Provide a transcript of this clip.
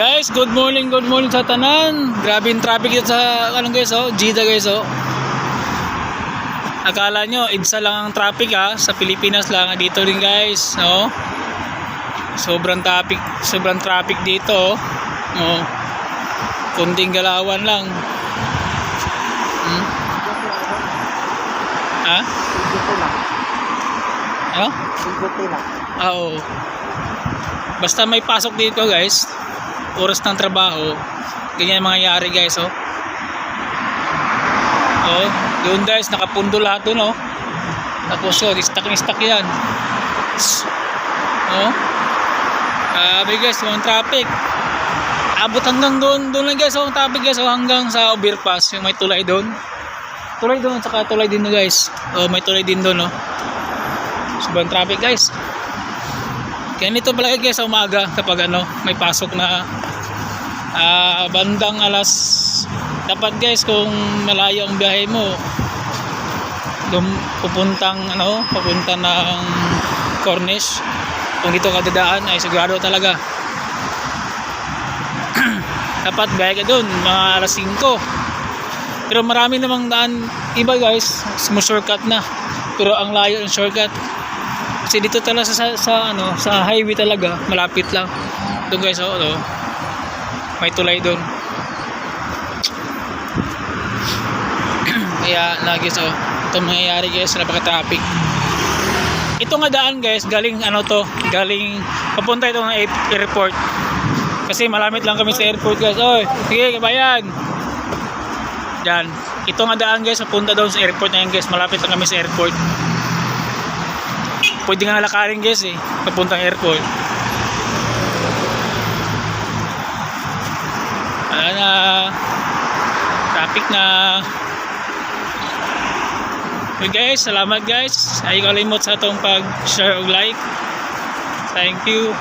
Guys, good morning sa tanan. Grabe yung traffic dito sa guys, Jeddah guys, Akala nyo EDSA lang ang traffic sa Pilipinas lang, dito rin guys, Sobrang traffic dito, Kunting galawan lang. Oo. Basta may pasok dito guys, oras ng trabaho, ganyan mangyayari guys, doon guys, nakapundo lahat doon, tapos stuck yan, grabe guys, yung traffic abot hanggang doon lang guys, ang traffic guys, hanggang sa overpass, yung may tulay doon, saka tulay din doon guys, may tulay din doon, sobrang traffic guys. Kaya nito pala guys sa umaga kapag may pasok na bandang alas, dapat guys kung malayo ang biyahe mo, papunta ng Cornish, kung dito ka dadaan ay sigurado talaga dapat biyahe ka dun mga alas 5. Pero marami namang daan iba guys, shortcut na, pero ang layo ng shortcut kasi dito talaga sa highway talaga, malapit lang doon guys, may tulay doon. Kaya guys, ito mangyayari guys, napaka-traffic. Ito nga daan guys, galing galing papunta ito ng airport. Kasi malamit lang kami sa airport guys. Sige, kabayan. Yan. Ito nga daan guys, papunta doon sa airport na yan guys, malapit lang kami sa airport. Pwede nga lakarin guys papuntang airport. Traffic na. Okay guys, salamat guys. Ay kalimot sa itong pag-share o like. Thank you.